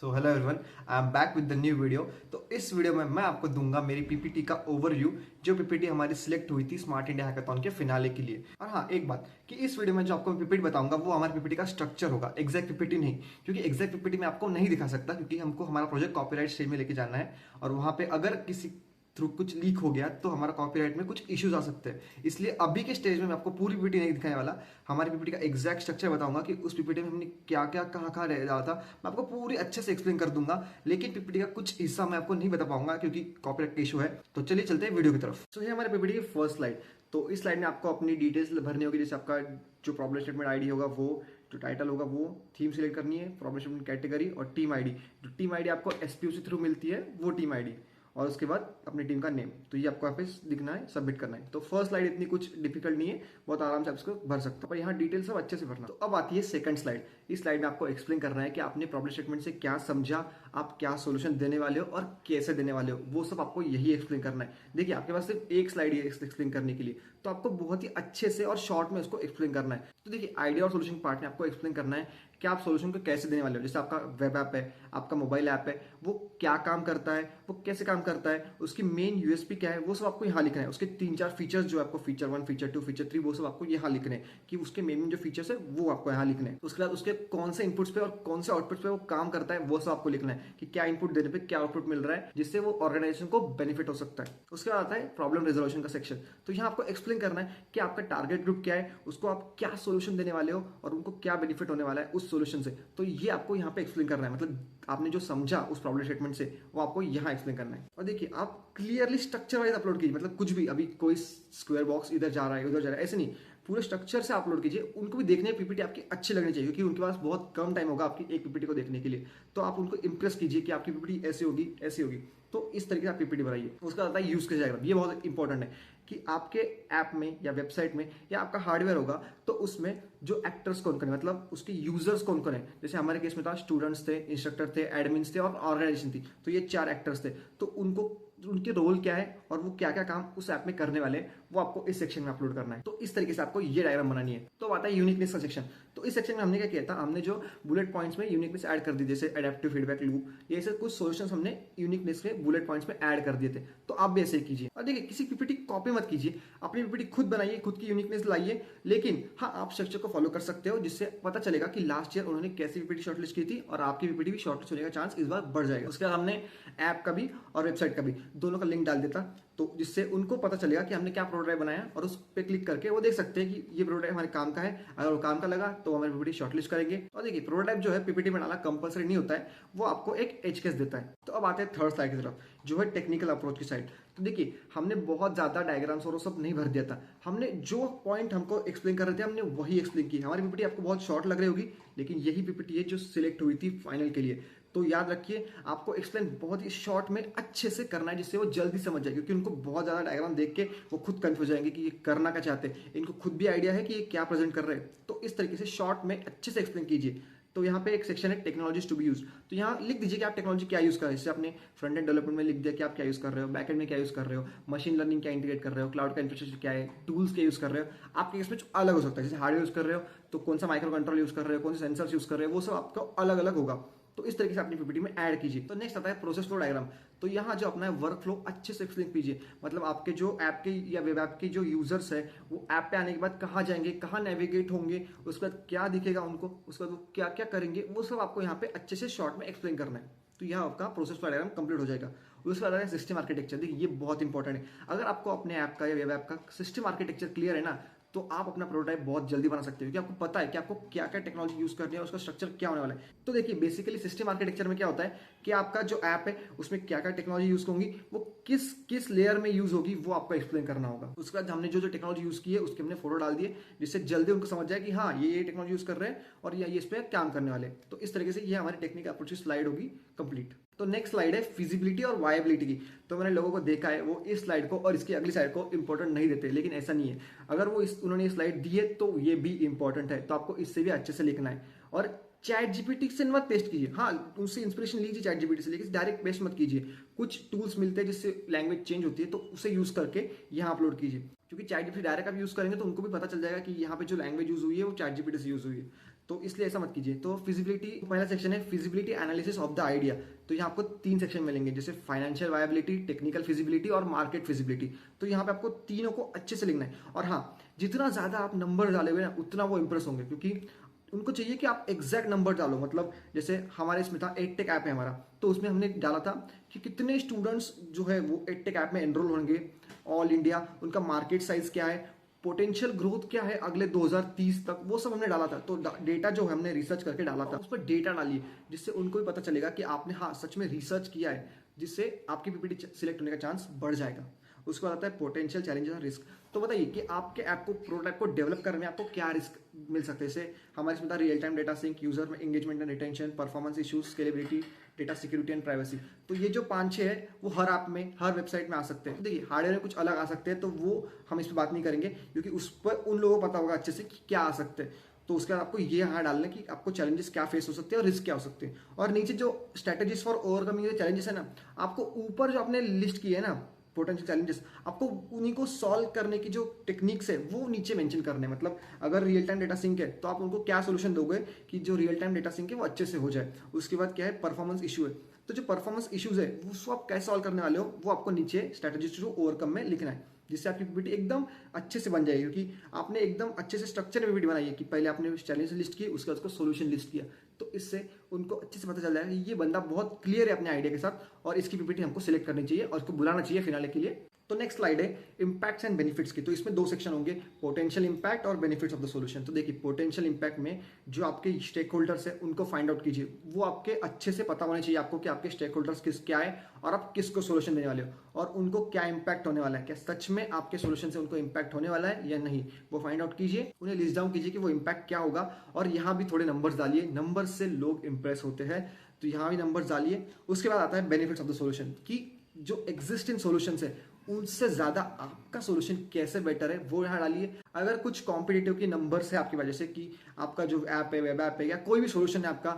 So hello everyone, I am back with the new video. तो इस video में मैं आपको दूंगा मेरी पीपीटी का ओवरव्यू, जो पीपीटी हमारी सिलेक्ट हुई थी स्मार्ट इंडिया हैकाथॉन के फिनाले के लिए। और हाँ, एक बात कि इस वीडियो में जो आपको पीपीटी बताऊंगा वो हमारी पीपीटी का स्ट्रक्चर होगा, एग्जैक्ट पीपीटी नहीं, क्योंकि एग्जैक्ट पीपीटी में आपको नहीं दिखा सकता, क्योंकि हमको हमारा प्रोजेक्ट कॉपीराइट स्टेज में लेके जाना है और वहां पे अगर किसी थ्रू कुछ लीक हो गया तो हमारा कॉपीराइट में कुछ इश्यूज आ सकते हैं। इसलिए अभी के स्टेज में मैं आपको पूरी पीपीटी नहीं दिखाने वाला। हमारी पीपीटी का एग्जैक्ट स्ट्रक्चर बताऊंगा कि उस पीपीटी में हमने क्या क्या कहाँ कहाँ रह रहा था, मैं आपको पूरी अच्छे से एक्सप्लेन कर दूंगा। लेकिन पीपीटी का कुछ हिस्सा मैं आपको नहीं बता पाऊंगा क्योंकि कॉपीराइट इशू है। तो चलिए चलते हैं वीडियो की तरफ। तो ये हमारे पीपीटी की फर्स्ट स्लाइड। तो इस स्लाइड में आपको अपनी डिटेल्स भरनी होगी, जैसे आपका जो प्रॉब्लम स्टेटमेंट आईडी होगा वो, जो टाइटल होगा वो, थीम सिलेक्ट करनी है, प्रॉब्लम स्टेटमेंट कैटेगरी और टीम आईडी। जो टीम आईडी आपको एसपीयूसी थ्रू मिलती है वो टीम आईडी, और उसके बाद अपनी टीम का नेम। तो ये आपको यहाँ पे दिखना है, सबमिट करना है। तो फर्स्ट स्लाइड इतनी कुछ डिफिकल्ट नहीं है, बहुत आराम से आप इसको भर सकते हो, पर यहाँ डिटेल सब अच्छे से भरना। तो अब आती है सेकंड स्लाइड। इस स्लाइड में आपको एक्सप्लेन करना है कि आपने प्रॉब्लम स्टेटमेंट से क्या समझा, आप क्या सोल्यूशन देने वाले हो और कैसे देने वाले हो, वो सब आपको यही एक्सप्लेन करना है। देखिए, आपके पास सिर्फ एक स्लाइड है एक्सप्लेन करने के लिए, तो आपको बहुत ही अच्छे से और शॉर्ट में उसको एक्सप्लेन करना है। तो देखिए, आइडिया और सोल्यूशन पार्ट में आपको एक्सप्लेन करना है कि आप सोल्यूशन को कैसे देने वाले हो। जैसे आपका वेब ऐप है, आपका मोबाइल ऐप है, वो क्या काम करता है, वो कैसे काम करता है, उसकी मेन यूएसपी क्या है, वो सब आपको यहाँ लिखना है। उसके 3-4 फीचर्स जो आपको फीचर 1, फीचर 2, फीचर 3, वो सब आपको यहाँ लिखने हैं कि उसके मेन जो फीचर्स है वो आपको यहाँ लिखने हैं। उसके बाद उसके कौन से इनपुट्स पे और कौन से आउटपुट्स पे वो काम करता है वो सब आपको लिखना है कि क्या इनपुट देने पे क्या आउटपुट मिल रहा है, जिससे वो ऑर्गेनाइजेशन को बेनिफिट हो सकता है। उसके बाद आता है प्रॉब्लम रेजोल्यूशन का सेक्शन। तो यहाँ आपको एक्सप्लेन करना है कि आपका टारगेट ग्रुप क्या है, उसको आप क्या सोल्यूशन देने वाले हो और उनको क्या बेनिफिट होने वाला है उस सोल्यूशन से। तो ये आपको यहाँ पे एक्सप्लेन करना है, मतलब आपने जो समझा उस प्रॉब्लम स्टेटमेंट से वो आपको यहाँ एक्सप्लेन करना है। और देखिए, आप क्लियरली स्ट्रक्चर वाइज अपलोड कीजिए, मतलब कुछ भी अभी कोई स्क्वायर बॉक्स इधर जा रहा है उधर जा रहा है ऐसे नहीं, पूरे स्ट्रक्चर से अपलोड कीजिए। उनको भी देखने पीपीटी आपकी अच्छी लगनी चाहिए, क्योंकि उनके पास बहुत कम टाइम होगा आपकी एक पीपीटी को देखने के लिए। तो आप उनको इंप्रेस कीजिए कि आपकी पीपीटी ऐसी होगी ऐसी होगी। तो इस तरीके से आप पीपीटी बनाइए। उसका आता है यूज केस डायग्राम। ये बहुत इंपॉर्टेंट है कि आपके ऐप में या वेबसाइट में या आपका हार्डवेयर होगा तो उसमें जो एक्टर्स कौन कौन है, मतलब उसके यूजर्स कौन कौन है। जैसे हमारे केस में था स्टूडेंट्स थे, इंस्ट्रक्टर थे, एडमिन्स थे और ऑर्गेनाइजेशन थी। तो ये 4 एक्टर्स थे। तो उनको उनके रोल क्या है और वो क्या क्या काम उस ऐप में करने वाले हैं वो आपको इस सेक्शन में अपलोड करना है। तो इस तरीके से आपको ये डायग्राम बनानी है। तो आता है यूनिकनेस का सेक्शन। तो इस सेक्शन में हमने क्या किया था, हमने जो बुलेट पॉइंट्स में यूनिकनेस ऐड कर दी, जैसे एडेप्टिव फीडबैक लूप, ये ऐसे कुछ सॉल्यूशंस हमने यूनिकनेस के बुलेट पॉइंट्स में ऐड कर दिए थे। तो आप भी ऐसे ही कीजिए। और देखिए, किसी पीपीटी कॉपी मत कीजिए, अपनी पीपीटी खुद बनाइए, खुद की यूनिकनेस लाइए। लेकिन हाँ, आप स्ट्रक्चर को फॉलो कर सकते हो, जिससे पता चलेगा कि लास्ट ईयर उन्होंने कैसी पीपीटी शॉर्टलिस्ट की थी और आपकी पीपीटी भी शॉर्टलिस्ट होने का चांस इस बार बढ़ जाएगा। उसके बाद हमने ऐप का भी और वेबसाइट का भी दोनों का लिंक डाल देता, तो जिससे उनको पता चलेगा कि हमने क्या प्रोटोटाइप बनाया और उस पर क्लिक करके वो देख सकते हैं कि ये प्रोटोटाइप हमारे काम का है। अगर वो काम का लगा तो हमारी पीपीटी शॉर्टलिस्ट करेंगे। और देखिए, प्रोटोटाइप जो है पीपीटी बनाना कंपलसरी नहीं होता है, वो आपको एक एज केस देता है। तो अब आते हैं थर्ड स्लाइड की तरफ, जो है टेक्निकल अप्रोच की साइड। तो देखिए, हमने बहुत ज्यादा डायग्राम्स और वो सब नहीं भर दिया था। हमने जो पॉइंट हमको एक्सप्लेन कर रहे थे हमने वही एक्सप्लेन की। हमारी पीपीटी आपको बहुत शॉर्ट लग रही होगी, लेकिन यही पीपीटी है जो सिलेक्ट हुई थी फाइनल के लिए। तो याद रखिए, आपको एक्सप्लेन बहुत ही शॉर्ट में अच्छे से करना है, जिससे वो जल्दी समझ जाए, क्योंकि उनको बहुत ज्यादा डायग्राम देख के वो खुद कंफ्यूज जाएंगे कि ये करना क्या चाहते हैं। इनको खुद भी आइडिया है कि ये क्या प्रेजेंट कर रहे हैं। तो इस तरीके से शॉर्ट में अच्छे से एक्सप्लेन कीजिए। तो यहाँ पे एक सेक्शन है टेक्नोलॉजीज टू बी यूज। तो यहाँ लिख दीजिए कि आप टेक्नोलॉजी क्या यूज कर रहे हैं। जैसे आपने फ्रंट एंड डेवलपमेंट में लिख दिया कि आप क्या यूज कर रहे हो, बैक एंड में क्या यूज कर रहे हो, मशीन लर्निंग क्या इंटीग्रेट कर रहे हो, क्लाउड का इंफ्रास्ट्रक्चर क्या है, टूल्स क्या यूज कर रहे हो। आपके इसमें अलग हो सकता है, जैसे हार्डवेयर यूज कर रहे हो तो कौन सा माइक्रो कंट्रोल यूज कर रहे हो, कौन से सेंसर्स यूज कर रहे हो, वो सब आपका अलग अलग होगा। तो इस तरीके से अपनी पीपीटी में ऐड कीजिए। तो नेक्स्ट आता है प्रोसेस फ्लो डायग्राम। तो यहाँ जो अपना वर्क फ्लो अच्छे से एक्सप्लेन कीजिए, मतलब आपके जो ऐप के या वेब ऐप के जो यूजर्स है वो ऐप पे आने के बाद कहाँ जाएंगे, कहाँ नेविगेट होंगे, उसके बाद क्या दिखेगा उनको, उसके बाद वो क्या क्या करेंगे, वो सब आपको यहाँ पे अच्छे से शॉर्ट में एक्सप्लेन करना है। तो यह आपका प्रोसेस फ्लो डायग्राम कंप्लीट हो जाएगा। उसके बाद सिस्टम आर्किटेक्चर। देखिए, ये बहुत इंपॉर्टेंट है। अगर आपको अपने ऐप का या वेब ऐप का सिस्टम आर्किटेक्चर क्लियर है ना, तो आप अपना प्रोटोटाइप बहुत जल्दी बना सकते हो, क्योंकि आपको पता है कि आपको क्या क्या टेक्नोलॉजी यूज करनी है, उसका स्ट्रक्चर क्या होने वाला है। तो देखिए, बेसिकली सिस्टम आर्किटेक्चर में क्या होता है कि आपका जो ऐप है उसमें क्या क्या टेक्नोलॉजी यूज होंगी, वो किस किस लेयर में यूज होगी, वो आपको एक्सप्लेन करना होगा। उसके बाद हमने जो जो टेक्नोलॉजी यूज की है उसके हमने फोटो डाल दिए, जिससे जल्दी उनको समझ जाए कि हाँ, ये टेक्नोलॉजी यूज कर रहे हैं और ये इस पर काम करने वाले। तो इस तरीके से ये हमारी टेक्निकल अप्रोच की स्लाइड होगी कंप्लीट। तो नेक्स्ट स्लाइड है फिजिबिलिटी और वायबिलिटी की। तो मैंने लोगों को देखा है वो इस स्लाइड को और इसकी अगली स्लाइड को इंपॉर्टेंट नहीं देते, लेकिन ऐसा नहीं है। अगर वो उन्होंने स्लाइड दी है तो ये भी इंपॉर्टेंट है, तो आपको इससे भी अच्छे से लिखना है। और चैट जीपीटी से मत पेस्ट कीजिए, हाँ उससे इंस्पिरेशन लीजिए चैट जीपीटी से, लेकिन डायरेक्ट पेस्ट मत कीजिए। कुछ टूल्स मिलते हैं जिससे लैंग्वेज चेंज होती है, तो उसे यूज करके यहाँ अपलोड कीजिए, क्योंकि चैट जीपीटी डायरेक्ट आप यूज करेंगे तो उनको भी पता चल जाएगा कि यहाँ पे जो लैंग्वेज यूज हुई है वो चैट जीपीटी से यूज हुई है। तो इसलिए ऐसा मत कीजिए। तो फिजिबिलिटी पहला सेक्शन है feasibility analysis of the idea. तो यहाँ आपको 3 सेक्शन मिलेंगे, जैसे फाइनेंशियल वायबिलिटी, टेक्निकल फिजिबिलिटी और मार्केट फिजिबिलिटी। तो यहाँ पे आपको तीनों को अच्छे से लिखना है। और हाँ, जितना ज्यादा आप नंबर डालोगे ना उतना वो इंप्रेस होंगे, क्योंकि उनको चाहिए कि आप एग्जैक्ट नंबर डालो। मतलब जैसे हमारे इसमें था एडटेक ऐप है हमारा, तो उसमें हमने डाला था कि कितने स्टूडेंट्स जो है वो एडटेक ऐप में एनरोल होंगे ऑल इंडिया, उनका मार्केट साइज क्या है, पोटेंशियल ग्रोथ क्या है अगले 2030 तक, वो सब हमने डाला था। तो डेटा जो हमने रिसर्च करके डाला था उस पर डेटा डालिए, जिससे उनको भी पता चलेगा कि आपने हाँ सच में रिसर्च किया है, जिससे आपकी पीपीटी सिलेक्ट होने का चांस बढ़ जाएगा। उसके बाद आता है पोटेंशियल चैलेंजेस और रिस्क। तो बताइए कि आपके ऐप को प्रोडक्ट को डेवलप करने में आपको क्या रिस्क मिल सकते हैं। जैसे हमारे इसमें था real time data sync, user में engagement and retention, performance issues, scalability, data security and privacy. तो ये जो 5-6 है वो हर ऐप में, हर वेबसाइट में आ सकते हैं। देखिए हार्डवेयर में कुछ अलग आ सकते हैं, तो वो हम इस पर बात नहीं करेंगे, क्योंकि उस पर उन लोगों को पता होगा अच्छे से कि क्या आ सकते हैं। तो उसके बाद आपको ये यहाँ डालना कि आपको चैलेंजेस क्या फेस हो सकते हैं और रिस्क क्या हो सकते हैं। और नीचे जो स्ट्रेटेजीज फॉर ओवरकमिंग चैलेंजेस है ना, आपको ऊपर जो आपने लिस्ट की है ना पोटेंशियल चैलेंजेस, आपको उन्हीं को सॉल्व करने की जो टेक्निक्स है वो नीचे मेंशन करने हैं। मतलब अगर रियल टाइम डेटा सिंक है तो आप उनको क्या सोल्यूशन दोगे कि जो रियल टाइम डेटा सिंक है वो अच्छे से हो जाए। उसके बाद क्या है, परफॉर्मेंस इशू है, तो जो परफॉर्मेंस इश्यूज है वो आप कैसे सॉल्व करने वाले हो वो आपको नीचे स्ट्रेटेजीज टू ओवरकम में लिखना है, जिससे आपकी पीपीटी एकदम अच्छे से बन जाएगी। क्योंकि आपने एकदम अच्छे से स्ट्रक्चर पीपीटी बनाई है कि पहले आपने चैलेंज लिस्ट की, उसके बाद उसको सोल्यूशन लिस्ट किया। तो इससे उनको अच्छे से पता चल जाएगा कि ये बंदा बहुत क्लियर है अपने आइडिया के साथ और इसकी पीपीटी हमको सिलेक्ट करनी चाहिए और इसको बुलाना चाहिए फिनाले के लिए। तो नेक्स्ट स्लाइड है इंपैक्ट्स एंड बेनिफिट्स की। तो इसमें 2 सेक्शन होंगे, पोटेंशियल इंपैक्ट और बेनिफिट्स ऑफ द सॉल्यूशन। तो देखिए पोटेंशियल इंपैक्ट में जो आपके स्टेक होल्डर्स है उनको फाइंड आउट कीजिए, वो आपके अच्छे से पता होने चाहिए आपको कि आपके स्टेक होल्डर्स क्या है और आप किसको सोल्यूशन देने वाले हो और उनको क्या इंपैक्ट होने वाला है, क्या सच में आपके सोल्यूशन से उनको इंपैक्ट होने वाला है या नहीं, वो फाइंड आउट कीजिए, उन्हें लिस्ट डाउन कीजिए कि वो इंपैक्ट क्या होगा। और यहाँ भी थोड़े नंबर्स डालिए, नंबर से लोग इंप्रेस होते हैं, तो यहाँ भी नंबर्स डालिए। उसके बाद आता है बेनिफिट्स ऑफ द सॉल्यूशन कि जो एग्जिस्टिंग सॉल्यूशंस है उनसे ज्यादा आपका सॉल्यूशन कैसे बेटर है वो यहाँ डालिए। अगर कुछ कॉम्पिटिटिव की नंबर्स है आपकी वजह से कि आपका जो ऐप है, वेब ऐप है या कोई भी सॉल्यूशन है आपका,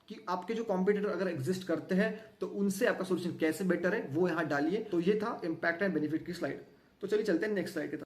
कि आपके जो कॉम्पिटिटर अगर एग्जिस्ट करते हैं तो उनसे आपका सॉल्यूशन कैसे बेटर है वो यहाँ डालिए। तो ये था इंपैक्ट एंड बेनिफिट की स्लाइड। तो चलिए चलते हैं नेक्स्ट स्लाइड की तरफ।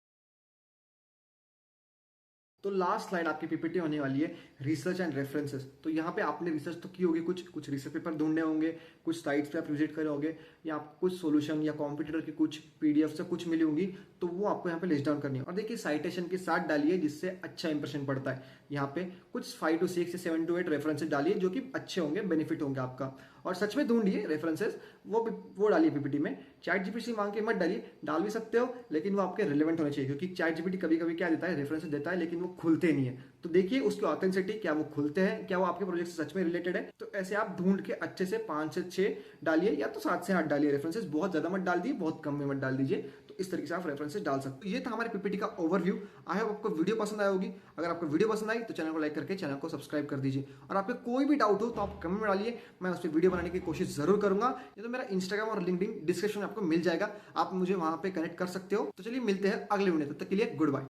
तो लास्ट स्लाइड आपकी पीपीटी होने वाली है रिसर्च एंड रेफरेंसेस। तो यहाँ पे आपने रिसर्च तो की होगी, कुछ रिसर्च पेपर ढूंढने होंगे, कुछ साइट्स पे आप विजिट करे होंगे, या आपको कुछ सॉल्यूशन या कॉम्पिटिटर की कुछ पीडीएफ से कुछ मिली होंगी, तो वो आपको यहाँ पे लिस्ट डाउन करनी है। और देखिए साइटेशन के साथ डालिए जिससे अच्छा इंप्रेशन पड़ता है। यहाँ पे कुछ 5 to 6 या 7 to 8 रेफरेंसेस डालिए जो कि अच्छे होंगे, बेनिफिट होंगे आपका। और सच में ढूंढिए रेफरेंसेस, वो डालिए पीपीटी में। चैट जीपीटी मांग के मत डालिए, डाल भी सकते हो लेकिन वो आपके रिलेवेंट होने चाहिए, क्योंकि चैट जीपीटी कभी कभी क्या देता है, रेफरेंसेस देता है लेकिन वो खुलते नहीं है। तो देखिए उसकी ऑथेंटिसिटी, क्या वो खुलते हैं, क्या वो आपके प्रोजेक्ट से सच में रिलेटेड है। तो ऐसे आप ढूंढ के अच्छे से 5 से 6 डालिए या तो 7 से 8 डालिए रेफरेंसेस, बहुत ज्यादा मत डाल दिए, बहुत कम में मत डाल दीजिए। तो इस तरीके से आप रेफरेंसेस डाल सकते हो। ये था हमारे पीपीटी का ओवरव्यू। आई होप आपको वीडियो पसंद आई होगी। अगर आपको वीडियो पसंद आई तो चैनल को लाइक करके चैनल को सब्सक्राइब कर दीजिए। और आपको कोई भी डाउट हो तो आप कमेंट में डालिए, मैं उस पर वीडियो बनाने की कोशिश जरूर करूंगा। ये तो मेरा इंस्टाग्राम और लिंक्डइन डिस्क्रिप्शन में आपको मिल जाएगा, आप मुझे वहां पे कनेक्ट कर सकते हो। तो चलिए मिलते हैं अगले वीडियो, तब तक के लिए गुड बाय।